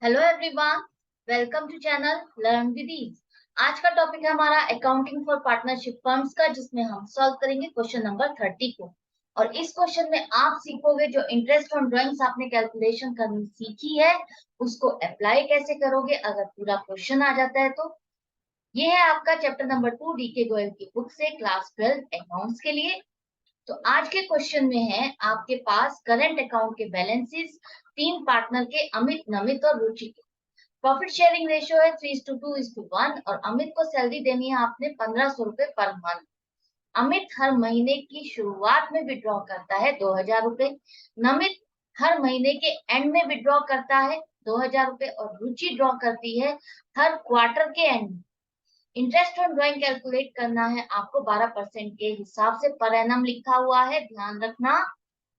Hello everyone, welcome to channel Learn With Ease. आज का topic है हमारा अकाउंटिंग फॉर पार्टनरशिप फर्म्स का, जिसमें हम सॉल्व करेंगे क्वेश्चन नंबर 30 को। और इस क्वेश्चन में आप सीखोगे जो इंटरेस्ट ऑन ड्राइंग्स आपने कैलकुलेशन करनी सीखी है उसको अप्लाई कैसे करोगे अगर पूरा क्वेश्चन आ जाता है तो। ये है आपका चैप्टर नंबर 2 डीके गोयल की बुक से, क्लास 12 अकाउंट्स के लिए। तो आज के क्वेश्चन में है आपके पास करंट अकाउंट के बैलेंसेस तीन पार्टनर के, अमित, नमित और रुचि के। प्रॉफिट शेयरिंग रेशियो है 3:2:1 और अमित को सैलरी देनी है आपने 1500 रुपए पर मंथ। अमित हर महीने की शुरुआत में विड्रॉ करता है 2000 रुपए। नमित हर महीने के एंड में विड्रॉ करता है 2000 रुपए और रुचि ड्रॉ करती है हर क्वार्टर के एंड में। इंटरेस्ट ऑन ड्राइंग कैलकुलेट करना है आपको 12% के हिसाब से पर एनम लिखा हुआ है, ध्यान रखना।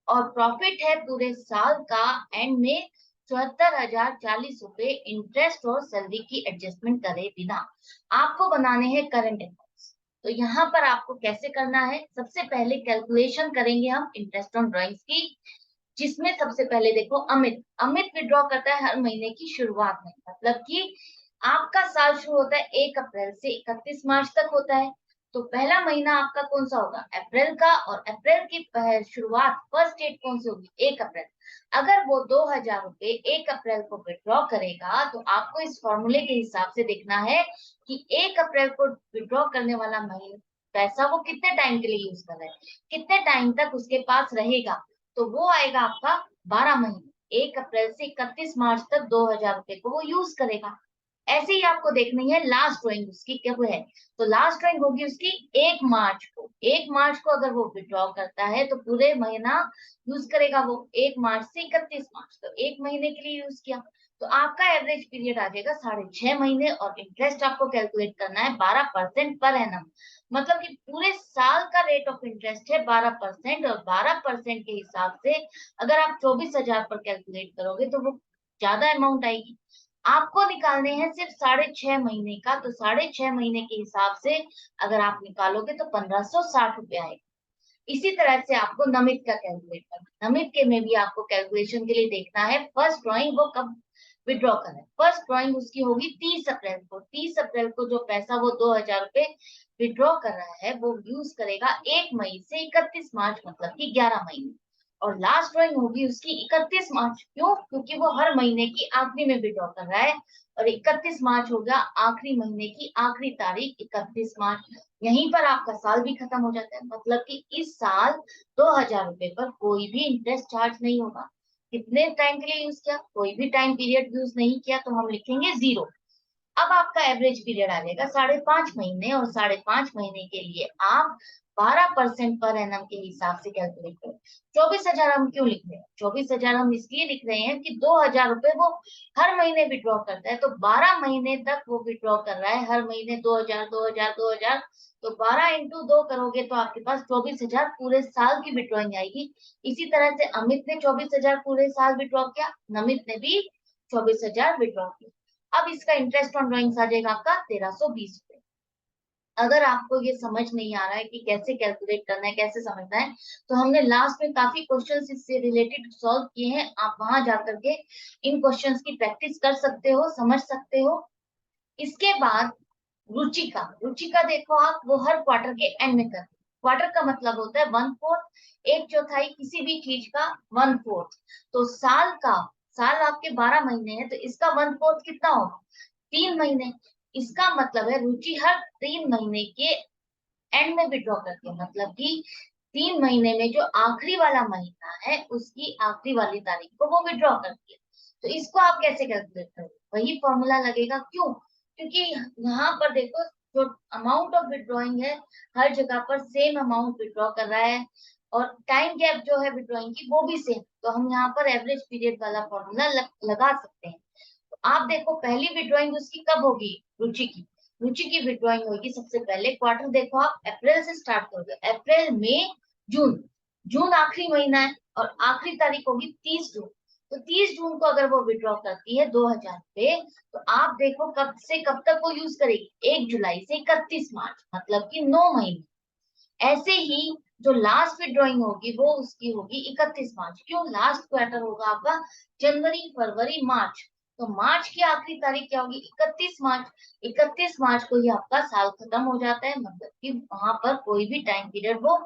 और प्रॉफिट है पूरे साल का एंड में 74,040 रुपए इंटरेस्ट और सैलरी की एडजस्टमेंट करे बिना। आपको बनाने हैं करंट अकाउंट्स। तो यहाँ पर आपको कैसे करना है, सबसे पहले कैलकुलेशन करेंगे हम इंटरेस्ट ऑन ड्राइंग्स की, जिसमें सबसे पहले देखो अमित अमित विड्रॉ करता है हर महीने की शुरुआत में। मतलब कि आपका साल शुरू होता है 1 अप्रैल से 31 मार्च तक होता है। तो पहला महीना आपका कौन सा होगा, अप्रैल का। और अप्रैल की शुरुआत फर्स्ट डेट कौन सी होगी, 1 अप्रैल। अगर वो 2000 रुपए 1 अप्रैल को विड्रॉ करेगा तो आपको इस फॉर्मूले के हिसाब से देखना है कि 1 अप्रैल को विड्रॉ करने वाला महीना पैसा वो कितने टाइम के लिए यूज कर रहा है, कितने टाइम तक उसके पास रहेगा। तो वो आएगा आपका 12 महीने, 1 अप्रैल से 31 मार्च तक 2000 रुपए को वो यूज करेगा। ऐसे ही आपको देखनी है लास्ट ड्राइंग उसकी कब है। तो लास्ट ड्राइंग होगी उसकी 1 मार्च को। 1 मार्च को अगर वो विड्रॉ करता है तो पूरे महीना यूज करेगा वो, 1 मार्च से 31 मार्च, तो 1 महीने के लिए यूज किया। तो आपका एवरेज पीरियड आ जाएगा 6.5 महीने। और इंटरेस्ट आपको कैलकुलेट करना है 12% पर एनम। मतलब कि पूरे साल का रेट ऑफ इंटरेस्ट है 12%। और 12% के हिसाब से अगर आप 24,000 पर कैलकुलेट करोगे तो वो ज्यादा अमाउंट आएगी। आपको निकालने हैं सिर्फ 6.5 महीने का। तो 6.5 महीने के हिसाब से अगर आप निकालोगे तो 1560 रुपए आएगा। इसी तरह से आपको नमित का कैलकुलेट करना, नमित के में भी आपको कैलकुलेशन के लिए देखना है फर्स्ट ड्राइंग वो कब विड्रॉ करना है। फर्स्ट ड्राइंग उसकी होगी 30 अप्रैल को। 30 अप्रैल को जो पैसा वो 2000 रुपए विड्रॉ कर रहा है वो यूज करेगा 1 मई से 31 मार्च, मतलब कि 11 महीने। और लास्ट ड्राइंग होगी उसकी 31 मार्च। क्यों, क्योंकि वो हर महीने की आखिरी में विड्रॉ कर रहा है। और 31 मार्च होगा आखिरी महीने की आखिरी तारीख, 31 मार्च। यहीं पर आपका साल भी खत्म हो जाता है। मतलब कि इस साल 2000 रुपए पर कोई भी इंटरेस्ट चार्ज नहीं होगा। कितने टाइम के लिए यूज किया, कोई भी टाइम पीरियड यूज नहीं किया, तो हम लिखेंगे 0। अब आपका एवरेज पीरियड आ जाएगा 5.5 महीने। और 5.5 महीने के लिए आप 12% पर एनम के हिसाब से कैलकुलेट करें। 24,000 हम क्यों लिख रहे हैं, 24,000 हम इसलिए लिख रहे हैं कि 2000 रुपए वो हर महीने विड्रॉ करता है। तो 12 महीने तक वो विड्रॉ कर रहा है, हर महीने 2000 2000 2000। तो 12 × 2 करोगे तो आपके पास 24,000 पूरे साल की विड्रॉइंग आएगी। इसी तरह से अमित ने 24,000 पूरे साल विड्रॉ किया, नमित ने भी 24,000 विड्रॉ किया। अब इसका इंटरेस्ट ऑन ड्राइंग्स आ जाएगा आपका 1320 रुपए। अगर आपको ये समझ नहीं आ रहा है कि कैसे कैलकुलेट करना है, कैसे समझना है, तो हमने लास्ट में काफी क्वेश्चंस इससे रिलेटेड सॉल्व किए हैं। आप वहां जाकर के इन क्वेश्चंस की प्रैक्टिस कर सकते हो, समझ सकते हो। इसके बाद रुचि का देखो आप, वो हर क्वार्टर के एंड में करते। क्वार्टर का मतलब होता है 1/4, एक चौथाई किसी भी चीज का 1/4। तो साल आपके 12 महीने हैं, तो इसका 1/4 कितना होगा, 3 महीने। इसका मतलब है रुचि हर 3 महीने के एंड में विड्रॉ करती है। मतलब कि 3 महीने में जो आखिरी वाला महीना है उसकी आखिरी वाली तारीख को वो विड्रॉ करती है। तो इसको आप कैसे कैलकुलेट करोगे, वही फॉर्मूला लगेगा। क्यों, क्योंकि यहाँ पर देखो जो अमाउंट ऑफ विड्रॉइंग है हर जगह पर सेम अमाउंट विड्रॉ कर रहा है। और टाइम गैप जो है विड्रॉइंग की वो भी सेम। तो हम यहाँ पर एवरेज पीरियड वाला फॉर्मूला लगा सकते हैं। तो आप देखो पहली विड्रॉइंग उसकी कब होगी, रुचि की विड्रॉइंग होगी सबसे पहले। क्वार्टर देखो आप अप्रैल से स्टार्ट करोगे, अप्रैल मई जून। जून आखिरी महीना है और आखिरी तारीख होगी 30 जून। तो 30 जून को अगर वो विड्रॉ करती है 2000 पे, तो आप देखो कब से कब तक वो यूज करेगी, 1 जुलाई से 31 मार्च, मतलब कि 9 महीने। ऐसे ही जो लास्ट विड्रॉइंग होगी वो उसकी होगी 31 मार्च। क्यों, लास्ट क्वार्टर होगा आपका जनवरी फरवरी मार्च। तो मार्च की आखिरी तारीख क्या होगी? 31 मार्च। 31 मार्च को ही आपका साल खत्म हो जाता है, मतलब कि वहां पर कोई भी टाइम पीरियड वो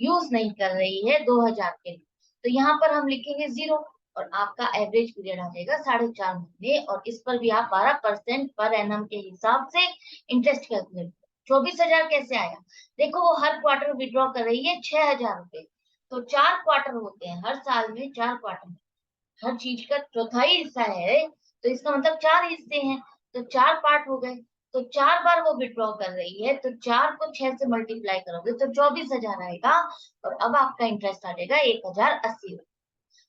यूज नहीं कर रही है 2000 के लिए। तो यहाँ पर हम लिखेंगे 0 और आपका एवरेज पीरियड आ जाएगा 4.5 महीने, और इस पर भी आप 12% पर एनम के हिसाब से इंटरेस्ट कैलकुलेट। 24,000 कैसे आया? देखो वो हर क्वार्टर विड्रॉ कर रही है 6,000 रुपए। तो 4 क्वार्टर होते हैं, हर साल में 4 क्वार्टर, हर चीज का चौथाई हिस्सा है, तो इसका मतलब 4 हिस्से हैं, तो 4 पार्ट हो गए। तो 4 बार वो विड्रॉ कर रही है, तो 4 को 6 से मल्टीप्लाई करोगे तो 24,000 आएगा। और अब आपका इंटरेस्ट आ जाएगा 1,080।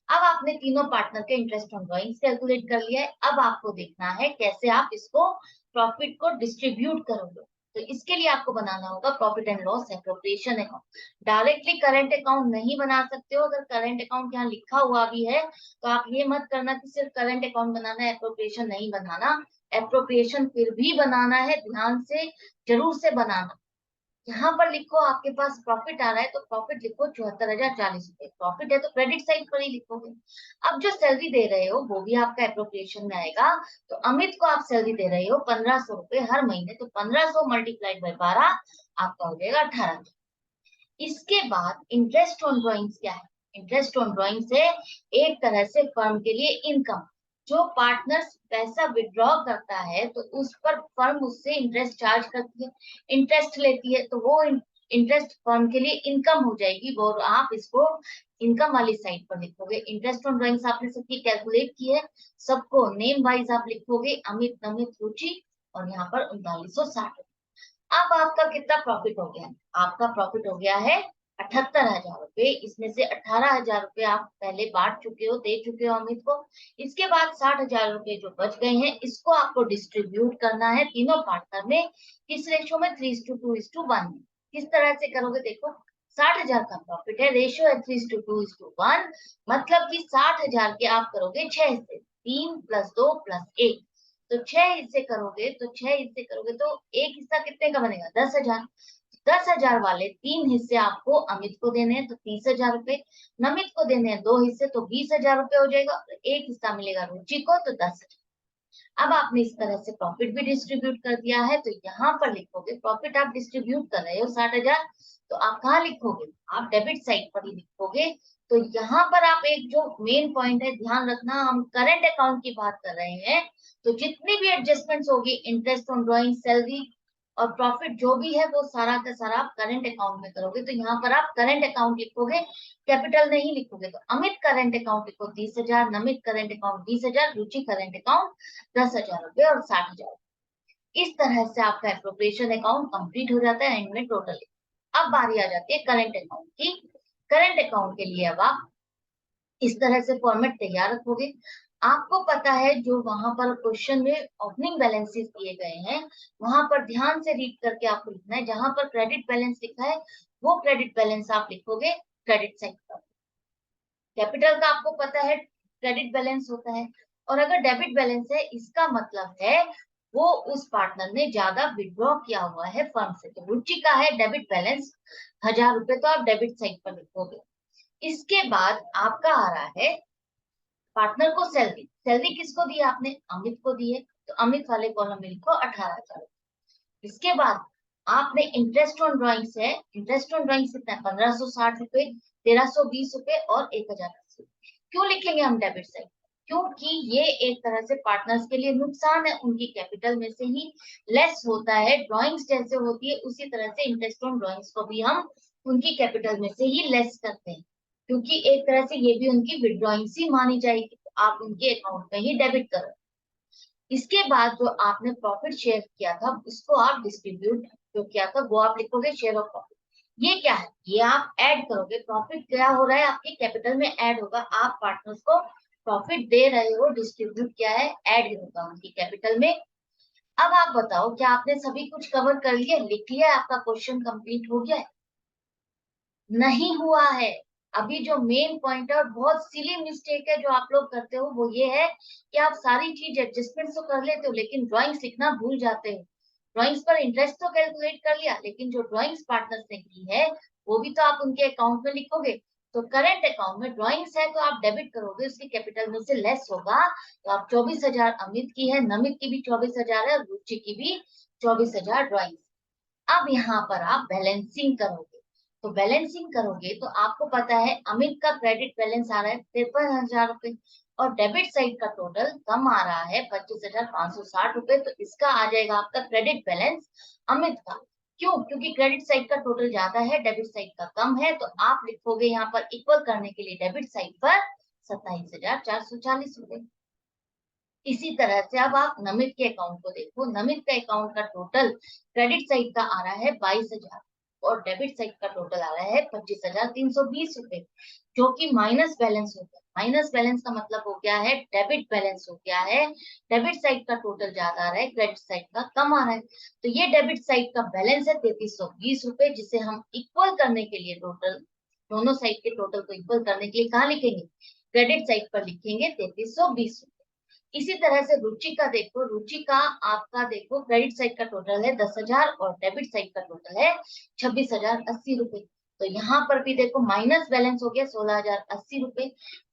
अब आपने तीनों पार्टनर के इंटरेस्ट ऑन ड्रॉइंग्स कैलकुलेट कर लिया है। अब आपको देखना है कैसे आप इसको प्रॉफिट को डिस्ट्रीब्यूट करोगे। तो इसके लिए आपको बनाना होगा profit and loss appropriation account. Directly current account नहीं बना सकते हो। अगर करंट अकाउंट यहाँ लिखा हुआ भी है तो आप ये मत करना कि सिर्फ करंट अकाउंट बनाना है, एप्रोप्रिएशन नहीं बनाना। एप्रोप्रिएशन फिर भी बनाना है, ध्यान से जरूर से बनाना। यहाँ पर लिखो आपके पास प्रॉफिट आ रहा है तो प्रॉफिट लिखो 74,040 रुपए। प्रॉफिट है तो क्रेडिट साइड पर ही लिखोगे। अब जो सैलरी दे रहे हो वो भी आपका एप्रोप्रिएशन में आएगा। तो अमित को आप सैलरी दे रहे हो 1,500 रुपए हर महीने, तो 1,500 मल्टीप्लाइड बाय 12 आपका हो जाएगा 18,000। इसके बाद इंटरेस्ट ऑन ड्रॉइंग्स क्या है? इंटरेस्ट ऑन ड्रॉइंग्स है एक तरह से फर्म के लिए इनकम। जो पार्टनर्स पैसा विड्रॉ करता है तो उस पर फर्म उससे इंटरेस्ट चार्ज करती है, इंटरेस्ट लेती है, तो वो इंटरेस्ट फर्म के लिए इनकम हो जाएगी। वो आप इसको इनकम वाली साइड पर लिखोगे। इंटरेस्ट ऑन ड्रॉइंग्स आपने सबकी कैलकुलेट की है, सबको नेम वाइज आप लिखोगे, अमित, नमित, रुचि, और यहाँ पर 3960। अब आपका कितना प्रॉफिट हो गया है? आपका प्रॉफिट हो गया है 78,000 रुपए। इसमें से 18,000 रुपए आप पहले बांट चुके हो, दे चुके हो अमित को। इसके बाद 60,000 रुपए जो बच गए हैं इसको आपको डिस्ट्रीब्यूट करना है तीनों पार्टनर में। किस रेशो में? 3:2:1 में। किस तरह से करोगे? देखो 60,000 का प्रॉफिट है, रेशियो है 3:2:1, मतलब कि 60,000 के आप करोगे 6 हिस्से, 3 + 2 + 1। तो 6 हिस्से करोगे, तो 6 हिस्से करोगे तो एक हिस्सा कितने का बनेगा? 10,000। 10,000 वाले 3 हिस्से आपको अमित को देने हैं तो 30,000 रुपए, नमित को देने हैं 2 हिस्से तो 20,000 रुपए हो जाएगा, और एक हिस्सा मिलेगा रुचि को तो 10,000। अब आपने इस तरह से प्रॉफिट भी डिस्ट्रीब्यूट कर दिया है, तो यहाँ पर लिखोगे प्रॉफिट आप डिस्ट्रीब्यूट कर रहे हो 60,000, तो आप कहाँ लिखोगे? आप डेबिट साइड पर ही लिखोगे। तो यहाँ पर आप एक जो मेन पॉइंट है ध्यान रखना, हम करंट अकाउंट की बात कर रहे हैं, तो जितनी भी एडजस्टमेंट्स होगी, इंटरेस्ट ऑन ड्रॉइंग, सैलरी और प्रॉफिट जो भी है वो सारा का सारा आप करंट अकाउंट में करोगे। तो यहाँ पर आप करंट अकाउंट लिखोगे, कैपिटल नहीं लिखोगे। तो अमित करंट अकाउंट लिखो 30,000, नमित करंट अकाउंट 20,000, रुचि करंट अकाउंट 10,000 रुपए और 60,000। इस तरह से आपका एप्रोप्रिएशन अकाउंट कंप्लीट हो जाता है एंड में टोटल। अब बारी आ जाती है करंट अकाउंट की। करंट अकाउंट के लिए अब आप इस तरह से फॉर्मेट तैयार रखोगे। आपको पता है जो वहां पर क्वेश्चन में ओपनिंग बैलेंसेस दिए गए हैं, वहां पर ध्यान से रीड करके आपको लिखना है। जहां पर क्रेडिट बैलेंस लिखा है वो क्रेडिट बैलेंस आप लिखोगे क्रेडिट साइड पर। कैपिटल का आपको पता है क्रेडिट बैलेंस होता है, और अगर डेबिट बैलेंस है इसका मतलब है वो उस पार्टनर ने ज्यादा विड्रॉ किया हुआ है फर्म से। तो रुचि का है डेबिट बैलेंस 1,000 रुपए, तो आप डेबिट साइड पर लिखोगे। इसके बाद आपका आ रहा है पार्टनर को सैलरी। सैलरी किसको दी? आपने अमित को दी है, तो अमित वाले कॉलम में लिखो 18,000। इसके बाद आपने इंटरेस्ट ऑन ड्रॉइंग्स है, इंटरेस्ट ऑन ड्रॉइंग्स कितना है? 1,560 रुपए, 1,320 रुपए और 1,080। क्यों लिखेंगे हम डेबिट साइड? क्योंकि ये एक तरह से पार्टनर्स के लिए नुकसान है, उनकी कैपिटल में से ही लेस होता है। ड्रॉइंग्स जैसे होती है उसी तरह से इंटरेस्ट ऑन ड्रॉइंग्स को भी हम उनकी कैपिटल में से ही लेस करते हैं, क्योंकि एक तरह से ये भी उनकी विड्रॉइंग्स ही मानी जाएगी, तो आप उनके अकाउंट में ही डेबिट करो। इसके बाद जो आपने प्रॉफिट शेयर किया था उसको आप डिस्ट्रीब्यूट जो किया था वो आप लिखोगे शेयर ऑफ प्रॉफिट। ये क्या है? ये आप ऐड करोगे। प्रॉफिट क्या हो रहा है? आपके कैपिटल में ऐड होगा। आप पार्टनर्स को प्रॉफिट दे रहे हो, डिस्ट्रीब्यूट किया है, ऐड होगा उनकी कैपिटल में। अब आप बताओ क्या आपने सभी कुछ कवर कर लिया, लिख लिया, आपका क्वेश्चन कंप्लीट हो गया है? नहीं हुआ है। अभी जो मेन पॉइंट है और बहुत सिली मिस्टेक है जो आप लोग करते हो वो ये है कि आप सारी चीज एडजस्टमेंट तो कर लेते हो लेकिन ड्राइंग्स लिखना भूल जाते हो। ड्राइंग्स पर इंटरेस्ट तो कैलकुलेट कर लिया, लेकिन जो ड्राइंग्स पार्टनर्स ने की है वो भी तो आप उनके अकाउंट में लिखोगे। तो करंट अकाउंट में ड्रॉइंग्स है तो आप डेबिट करोगे, उसकी कैपिटल में से लेस होगा, तो आप 24,000 अमित की है, नमित की भी 24,000 है, रुचि की भी 24,000 ड्रॉइंग्स। अब यहाँ पर आप बैलेंसिंग करोगे, तो बैलेंसिंग करोगे तो आपको पता है अमित का क्रेडिट बैलेंस आ रहा है 53,000 रुपए और डेबिट साइड का टोटल कम आ रहा है 25,560 रुपए, तो इसका आ जाएगा आपका क्रेडिट बैलेंस अमित का। क्यों? क्योंकि क्रेडिट साइड का टोटल ज्यादा है, डेबिट साइड का कम है, तो आप लिखोगे यहाँ पर इक्वल करने के लिए डेबिट साइड पर 27,440 रुपए। इसी तरह से अब आप नमित के अकाउंट को देखो, नमित का अकाउंट का टोटल क्रेडिट साइड का आ रहा है 22,000 और डेबिट साइड का टोटल आ रहा है 25,320 रुपए, जो कि माइनस बैलेंस हो गया। माइनस बैलेंस का मतलब हो गया है डेबिट बैलेंस हो गया है, डेबिट साइड का टोटल ज्यादा आ रहा है, क्रेडिट साइड का कम आ रहा है, तो ये डेबिट साइड का बैलेंस है 3320 रुपए, जिसे हम इक्वल करने के लिए टोटल, दोनों साइड के टोटल को इक्वल करने के लिए कहाँ लिखेंगे? क्रेडिट साइड पर लिखेंगे 3320। इसी तरह से रुचि का देखो, रुचि का आपका देखो क्रेडिट साइड का टोटल है 10,000 और डेबिट साइड का टोटल है 26,080 रुपए, तो यहाँ पर भी देखो माइनस बैलेंस हो गया 16,080 रुपए।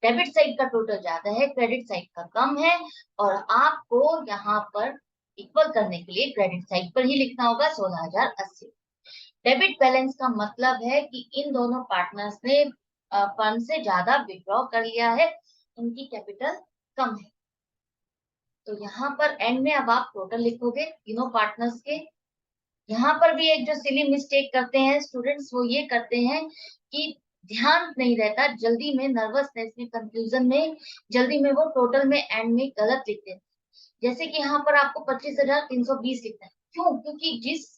डेबिट साइड का टोटल ज्यादा है, क्रेडिट साइड का कम है, और आपको यहाँ पर इक्वल करने के लिए क्रेडिट साइड पर ही लिखना होगा 16,080। डेबिट बैलेंस का मतलब है कि इन दोनों पार्टनर्स ने फंड से ज्यादा विड्रॉ कर लिया है, इनकी कैपिटल कम है। तो यहाँ पर एंड में अब आप टोटल लिखोगे तीनों पार्टनर्स के। यहाँ पर भी एक जो सिली मिस्टेक करते हैं स्टूडेंट्स, वो ये करते हैं कि ध्यान नहीं रहता, जल्दी में नर्वसनेस में कंफ्यूजन में जल्दी में वो टोटल में एंड में गलत लिखते हैं। जैसे कि यहाँ पर आपको 25,320 लिखना है, क्यों? क्योंकि जिस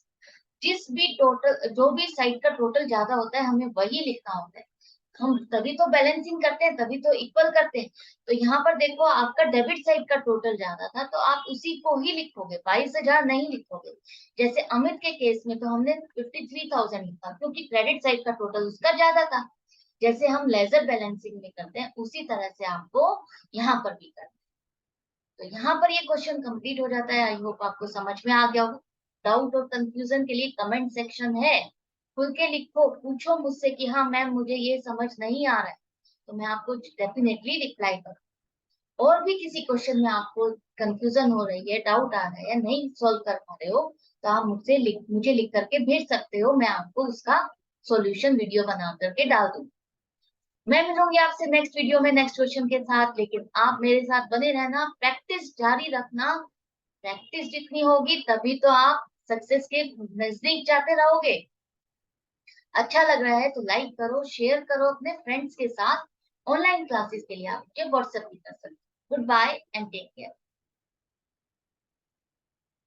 जिस भी टोटल, जो भी साइड का टोटल ज्यादा होता है हमें वही लिखना होता है। हम तभी तो बैलेंसिंग करते हैं, तभी तो इक्वल करते हैं। तो यहाँ पर देखो आपका डेबिट साइड का टोटल ज्यादा था तो आप उसी को ही लिखोगे, 22,000 नहीं लिखोगे। जैसे अमित के केस में तो हमने 53,000 लिखा क्योंकि क्रेडिट साइड का टोटल उसका ज्यादा था। जैसे हम लेजर बैलेंसिंग में करते हैं उसी तरह से आपको यहाँ पर भी करना है। तो यहाँ पर ये क्वेश्चन कंप्लीट हो जाता है। आई होप आपको समझ में आ गया होगा। डाउट और कंफ्यूजन के लिए कमेंट सेक्शन है, खुल के लिखो, पूछो मुझसे कि हाँ मैम मुझे ये समझ नहीं आ रहा है, तो मैं आपको डेफिनेटली रिप्लाई करूँ। और भी किसी क्वेश्चन में आपको कंफ्यूजन हो रही है, डाउट आ रहा है या नहीं सॉल्व कर पा रहे हो, तो आप मुझे लिख करके भेज सकते हो, मैं आपको उसका सॉल्यूशन वीडियो बना करके डाल दूंगी। मैं मिलूंगी आपसे नेक्स्ट वीडियो में नेक्स्ट क्वेश्चन के साथ, लेकिन आप मेरे साथ बने रहना, प्रैक्टिस जारी रखना। प्रैक्टिस जितनी होगी तभी तो आप सक्सेस के नजदीक जाते रहोगे। अच्छा लग रहा है तो लाइक करो, शेयर करो अपने फ्रेंड्स के साथ। ऑनलाइन क्लासेस के लिए आप मुझे व्हाट्सएप भी कर सकते हो। Good bye and take care.